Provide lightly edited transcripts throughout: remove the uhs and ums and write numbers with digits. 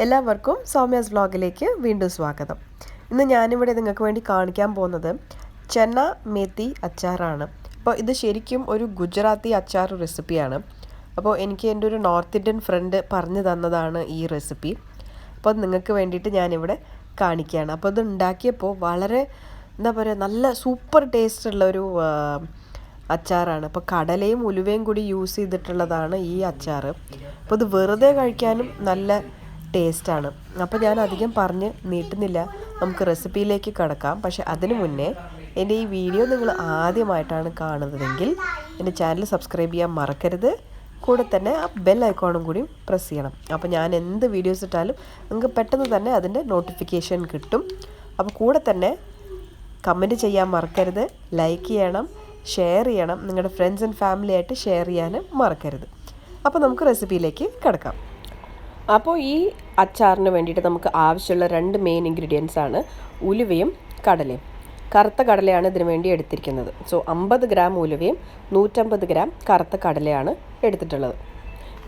എല്ലാവർക്കും സൗമ്യാസ് വ്ലോഗിലേക്ക് വീണ്ടും സ്വാഗതം. ഇന്ന് ഞാനിവിടെ നിങ്ങൾക്ക് വേണ്ടി കാണിക്കാൻ പോകുന്നത് ചന മേത്തി അച്ചാറാണ്. അപ്പോൾ ഇത് ശരിക്കും ഒരു ഗുജറാത്തി അച്ചാർ റെസിപ്പിയാണ്. അപ്പോൾ എനിക്ക് എൻ്റെ ഒരു നോർത്ത് ഇന്ത്യൻ ഫ്രണ്ട് പറഞ്ഞു തന്നതാണ് ഈ റെസിപ്പി. അപ്പോൾ നിങ്ങൾക്ക് വേണ്ടിയിട്ട് ഞാനിവിടെ കാണിക്കുകയാണ്. അപ്പോൾ ഇത് ഉണ്ടാക്കിയപ്പോൾ വളരെ എന്താ പറയുക, നല്ല സൂപ്പർ ടേസ്റ്റുള്ളൊരു അച്ചാറാണ്. അപ്പോൾ കടലയും ഉലുവയും കൂടി യൂസ് ചെയ്തിട്ടുള്ളതാണ് ഈ അച്ചാർ. അപ്പോൾ ഇത് വെറുതെ കഴിക്കാനും നല്ല ടേസ്റ്റാണ്. അപ്പോൾ ഞാൻ അധികം പറഞ്ഞ് നീട്ടുന്നില്ല, നമുക്ക് റെസിപ്പിയിലേക്ക് കടക്കാം. പക്ഷേ അതിനു മുന്നേ എൻ്റെ ഈ വീഡിയോ നിങ്ങൾ ആദ്യമായിട്ടാണ് കാണുന്നതെങ്കിൽ എൻ്റെ ചാനൽ സബ്സ്ക്രൈബ് ചെയ്യാൻ മറക്കരുത്. കൂടെ തന്നെ ആ ബെൽ ഐക്കോണും കൂടി പ്രസ് ചെയ്യണം. അപ്പോൾ ഞാൻ എന്ത് വീഡിയോസ് ഇട്ടാലും നിങ്ങൾക്ക് പെട്ടെന്ന് തന്നെ അതിൻ്റെ നോട്ടിഫിക്കേഷൻ കിട്ടും. അപ്പോൾ കൂടെ തന്നെ കമൻറ്റ് ചെയ്യാൻ മറക്കരുത്, ലൈക്ക് ചെയ്യണം, ഷെയർ ചെയ്യണം, നിങ്ങളുടെ ഫ്രണ്ട്സ് ആൻഡ് ഫാമിലി ആയിട്ട് ഷെയർ ചെയ്യാനും മറക്കരുത്. അപ്പോൾ നമുക്ക് റെസിപ്പിയിലേക്ക് കിടക്കാം. അപ്പോൾ ഈ അച്ചാറിന് വേണ്ടിയിട്ട് നമുക്ക് ആവശ്യമുള്ള 2 മെയിൻ ഇൻഗ്രീഡിയൻസ് ആണ് ഉലുവയും കടലയും. കറുത്ത കടലയാണ് ഇതിനു വേണ്ടി എടുത്തിരിക്കുന്നത്. 50 ഗ്രാം ഉലുവയും 150 ഗ്രാം കറുത്ത കടലയാണ് എടുത്തിട്ടുള്ളത്.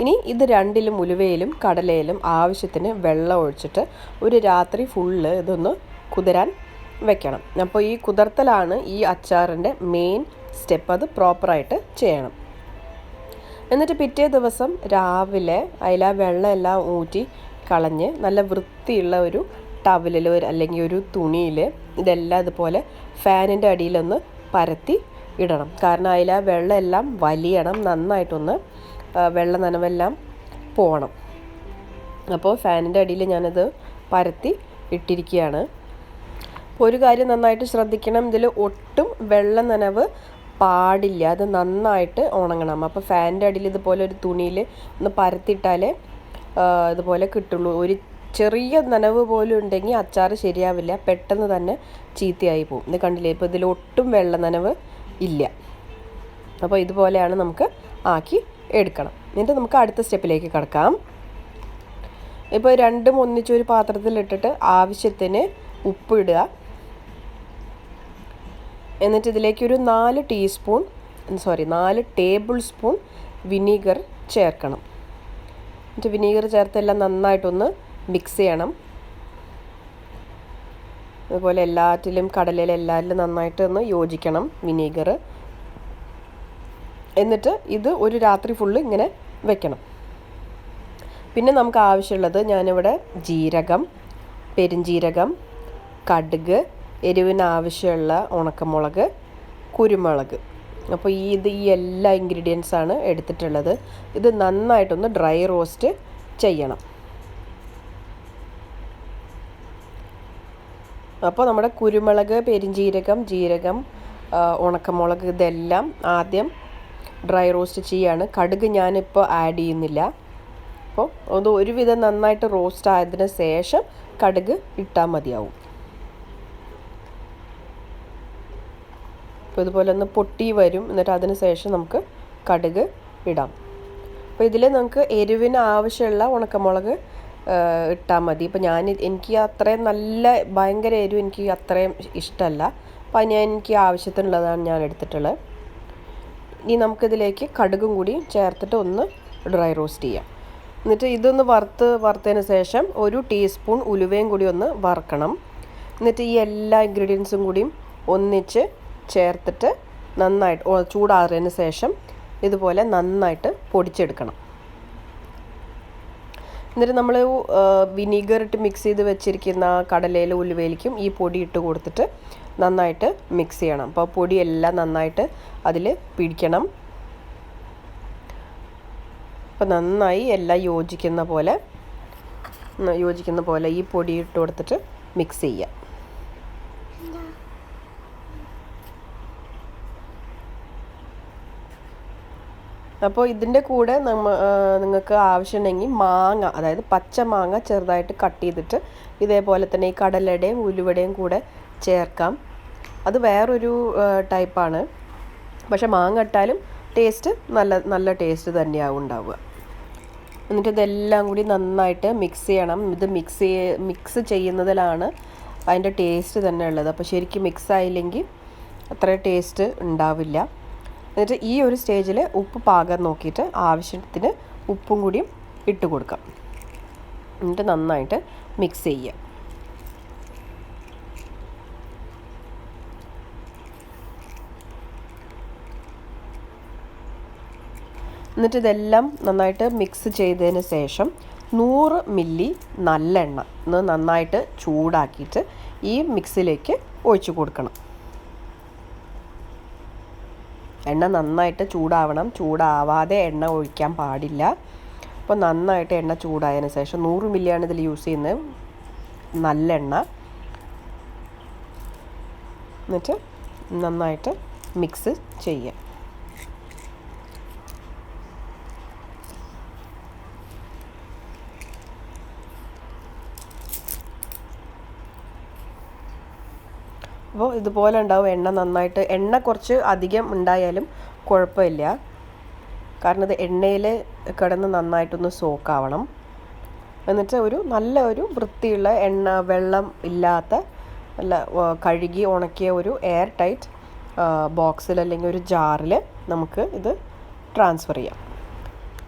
ഇനി ഇത് രണ്ടിലും, ഉലുവയിലും കടലയിലും ആവശ്യത്തിന് വെള്ളം ഒഴിച്ചിട്ട് ഒരു രാത്രി ഫുള്ള് ഇതൊന്ന് കുതിരാൻ വെക്കണം. അപ്പോൾ ഈ കുതിർത്തലാണ് ഈ അച്ചാറിൻ്റെ മെയിൻ സ്റ്റെപ്പ്. അത് പ്രോപ്പറായിട്ട് ചെയ്യണം. എന്നിട്ട് പിറ്റേ ദിവസം രാവിലെ അതിൽ ആ വെള്ളമെല്ലാം ഊറ്റി കളഞ്ഞ് നല്ല വൃത്തിയുള്ള ഒരു ടവലിൽ അല്ലെങ്കിൽ ഒരു തുണിയിൽ ഇതെല്ലാം ഇതുപോലെ ഫാനിൻ്റെ അടിയിലൊന്ന് പരത്തി ഇടണം. കാരണം അതിൽ ആ വെള്ളമെല്ലാം വലിയണം, നന്നായിട്ടൊന്ന് വെള്ള നനവെല്ലാം പോകണം. അപ്പോൾ ഫാനിൻ്റെ അടിയിൽ ഞാനത് പരത്തി ഇട്ടിരിക്കുകയാണ്. അപ്പോൾ ഒരു കാര്യം നന്നായിട്ട് ശ്രദ്ധിക്കണം, ഇതിൽ ഒട്ടും വെള്ള നനവ് പാടില്ല, അത് നന്നായിട്ട് ഉണങ്ങണം. അപ്പോൾ ഫാനിൻ്റെ അടിയിൽ ഇതുപോലെ ഒരു തുണിയിൽ ഒന്ന് പരത്തിയിട്ടാലേ ഇതുപോലെ കിട്ടുള്ളൂ. ഒരു ചെറിയ നനവ് പോലും ഉണ്ടെങ്കിൽ അച്ചാർ ശരിയാവില്ല, പെട്ടെന്ന് തന്നെ ചീത്തയായി പോകും. ഇത് കണ്ടില്ലേ, ഇപ്പോൾ ഇതിൽ ഒട്ടും വെള്ള നനവ് ഇല്ല. അപ്പോൾ ഇതുപോലെയാണ് നമുക്ക് ആക്കി എടുക്കണം. എന്നിട്ട് നമുക്ക് അടുത്ത സ്റ്റെപ്പിലേക്ക് കിടക്കാം. ഇപ്പോൾ രണ്ടും ഒന്നിച്ചൊരു പാത്രത്തിലിട്ടിട്ട് ആവശ്യത്തിന് ഉപ്പ് ഇടുക. എന്നിട്ട് ഇതിലേക്ക് ഒരു 4 ടേബിൾ സ്പൂൺ വിനീഗർ ചേർക്കണം. എന്നിട്ട് വിനീഗർ ചേർത്തെല്ലാം നന്നായിട്ടൊന്ന് മിക്സ് ചെയ്യണം. അതുപോലെ എല്ലാറ്റിലും, കടലയിലും എല്ലാറ്റിലും നന്നായിട്ട് ഒന്ന് യോജിക്കണം വിനീഗർ. എന്നിട്ട് ഇത് ഒരു രാത്രി ഫുള്ള് ഇങ്ങനെ വെക്കണം. പിന്നെ നമുക്ക് ആവശ്യമുള്ളത്, ഞാനിവിടെ ജീരകം, പെരുംജീരകം, കടുക്, എരിവിന് ആവശ്യമുള്ള ഉണക്കമുളക്, കുരുമുളക്. അപ്പോൾ ഈ എല്ലാ ഇൻഗ്രീഡിയൻസാണ് എടുത്തിട്ടുള്ളത്. ഇത് നന്നായിട്ടൊന്ന് ഡ്രൈ റോസ്റ്റ് ചെയ്യണം. അപ്പോൾ നമ്മുടെ കുരുമുളക്, പെരുംജീരകം, ജീരകം, ഉണക്കമുളക് ഇതെല്ലാം ആദ്യം ഡ്രൈ റോസ്റ്റ് ചെയ്യാണ്. കടുക് ഞാനിപ്പോൾ ആഡ് ചെയ്യുന്നില്ല. അപ്പോൾ അത് ഒരുവിധം നന്നായിട്ട് റോസ്റ്റ് ആയതിന് ശേഷം കടുക് ഇട്ടാൽ മതിയാവും. അപ്പോൾ ഇതുപോലെ ഒന്ന് പൊട്ടി വരും. എന്നിട്ട് അതിന് ശേഷം നമുക്ക് കടുക് ഇടാം. അപ്പോൾ ഇതിൽ നമുക്ക് എരിവിന് ആവശ്യമുള്ള ഉണക്കമുളക് ഇട്ടാൽ മതി. ഇപ്പോൾ എനിക്ക് അത്രയും നല്ല ഭയങ്കര എരിവ് എനിക്ക് അത്രയും ഇഷ്ടമല്ല. അപ്പോൾ എനിക്ക് ആവശ്യത്തിനുള്ളതാണ് ഞാൻ എടുത്തിട്ടുള്ളത്. ഇനി നമുക്കിതിലേക്ക് കടുകും കൂടി ചേർത്തിട്ട് ഒന്ന് ഡ്രൈ റോസ്റ്റ് ചെയ്യാം. എന്നിട്ട് ഇതൊന്ന് വറുത്തതിന് ശേഷം 1 ടീസ്പൂൺ ഉലുവയും കൂടി ഒന്ന് വറുക്കണം. എന്നിട്ട് ഈ എല്ലാ ഇൻഗ്രീഡിയൻസും കൂടിയും ഒന്നിച്ച് ചേർത്തിട്ട് നന്നായിട്ട് ചൂടാറിയതിന് ശേഷം ഇതുപോലെ നന്നായിട്ട് പൊടിച്ചെടുക്കണം. എന്നിട്ട് നമ്മൾ വിനീഗർ ഇട്ട് മിക്സ് ചെയ്ത് വെച്ചിരിക്കുന്ന കടലയിലും ഉലുവയിലേക്കും ഈ പൊടി ഇട്ട് കൊടുത്തിട്ട് നന്നായിട്ട് മിക്സ് ചെയ്യണം. അപ്പോൾ പൊടിയെല്ലാം നന്നായിട്ട് അതിൽ പിടിക്കണം. അപ്പോൾ നന്നായി എല്ലാം യോജിക്കുന്ന പോലെ ഈ പൊടി ഇട്ട് കൊടുത്തിട്ട് മിക്സ് ചെയ്യുക. അപ്പോൾ ഇതിൻ്റെ കൂടെ നിങ്ങൾക്ക് ആവശ്യമുണ്ടെങ്കിൽ മാങ്ങ, അതായത് പച്ച മാങ്ങ ചെറുതായിട്ട് കട്ട് ചെയ്തിട്ട് ഇതേപോലെ തന്നെ ഈ കടലയുടെയും ഉലുവയുടെയും കൂടെ ചേർക്കാം. അത് വേറൊരു ടൈപ്പാണ്. പക്ഷെ മാങ്ങ ഇട്ടാലും ടേസ്റ്റ് നല്ല ടേസ്റ്റ് തന്നെയാവും ഉണ്ടാവുക. എന്നിട്ട് ഇതെല്ലാം കൂടി നന്നായിട്ട് മിക്സ് ചെയ്യണം. ഇത് മിക്സ് ചെയ്യുന്നതിലാണ് അതിൻ്റെ ടേസ്റ്റ് തന്നെ ഉള്ളത്. അപ്പോൾ ശരിക്കും മിക്സ് ആയില്ലെങ്കിൽ അത്ര ടേസ്റ്റ് ഉണ്ടാവില്ല. എന്നിട്ട് ഈ ഒരു സ്റ്റേജിൽ ഉപ്പ് പാകം നോക്കിയിട്ട് ആവശ്യത്തിന് ഉപ്പും കൂടിയും ഇട്ട് കൊടുക്കാം. എന്നിട്ട് നന്നായിട്ട് മിക്സ് ചെയ്യുക. എന്നിട്ട് ഇതെല്ലാം നന്നായിട്ട് മിക്സ് ചെയ്തതിന് ശേഷം 100 മില്ലി നല്ലെണ്ണ നന്നായിട്ട് ചൂടാക്കിയിട്ട് ഈ മിക്സിലേക്ക് ഒഴിച്ചു കൊടുക്കണം. എണ്ണ നന്നായിട്ട് ചൂടാവണം, ചൂടാവാതെ എണ്ണ ഒഴിക്കാൻ പാടില്ല. അപ്പോൾ നന്നായിട്ട് എണ്ണ ചൂടായതിന് ശേഷം 100 മില്ലിയാണ് ഇതിൽ യൂസ് ചെയ്യുന്നത്, നല്ലെണ്ണ. എന്നിട്ട് നന്നായിട്ട് മിക്സ് ചെയ്യുക. അപ്പോൾ ഇതുപോലെ ഉണ്ടാവും. എണ്ണ നന്നായിട്ട്, എണ്ണ കുറച്ച് അധികം ഉണ്ടായാലും കുഴപ്പമില്ല, കാരണം ഇത് എണ്ണയിൽ കിടന്ന് നന്നായിട്ടൊന്ന് സോക്കാവണം. എന്നിട്ട് നല്ല ഒരു വൃത്തിയുള്ള വെള്ളം ഇല്ലാത്ത നല്ല കഴുകി ഉണക്കിയ ഒരു എയർ ടൈറ്റ് ബോക്സിൽ അല്ലെങ്കിൽ ഒരു ജാറിൽ നമുക്ക് ഇത് ട്രാൻസ്ഫർ ചെയ്യാം.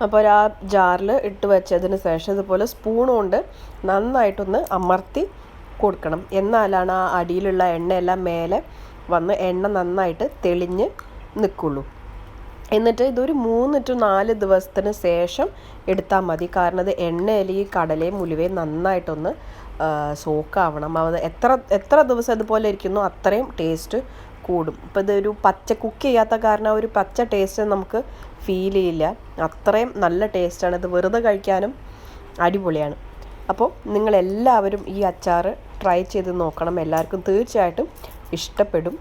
അപ്പോൾ ആ ജാറിൽ ഇട്ട് വെച്ചതിന് ശേഷം ഇതുപോലെ സ്പൂൺ കൊണ്ട് നന്നായിട്ടൊന്ന് അമർത്തി കൊടുക്കണം. എന്നാലാണ് ആ അടിയിലുള്ള എണ്ണയെല്ലാം മേലെ വന്ന് എണ്ണ നന്നായിട്ട് തെളിഞ്ഞ് നിൽക്കുള്ളൂ. എന്നിട്ട് ഇതൊരു 3 to 4 ദിവസത്തിന് ശേഷം എടുത്താൽ മതി, കാരണം ഇത് എണ്ണയിൽ ഈ കടലയും ഉലുവയും നന്നായിട്ടൊന്ന് സോക്കാവണം. അത് എത്ര ദിവസം ഇതുപോലെ ഇരിക്കുന്നു അത്രയും ടേസ്റ്റ് കൂടും. ഇപ്പോൾ ഇതൊരു കുക്ക് ചെയ്യാത്ത കാരണം ഒരു പച്ച ടേസ്റ്റ് നമുക്ക് ഫീൽ ചെയ്യില്ല, അത്രയും നല്ല ടേസ്റ്റാണ്. ഇത് വെറുതെ കഴിക്കാനും അടിപൊളിയാണ്. അപ്പോൾ നിങ്ങളെല്ലാവരും ഈ അച്ചാർ ട്രൈ ചെയ്ത് നോക്കണം, എല്ലാവർക്കും തീർച്ചയായിട്ടും ഇഷ്ടപ്പെടും.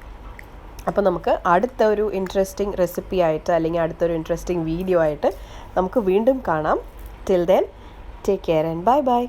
അപ്പോൾ നമുക്ക് അടുത്ത ഒരു ഇൻട്രസ്റ്റിംഗ് റെസിപ്പി ആയിട്ട് അല്ലെങ്കിൽ അടുത്തൊരു ഇൻട്രസ്റ്റിംഗ് വീഡിയോ ആയിട്ട് നമുക്ക് വീണ്ടും കാണാം. Till then take care and bye bye.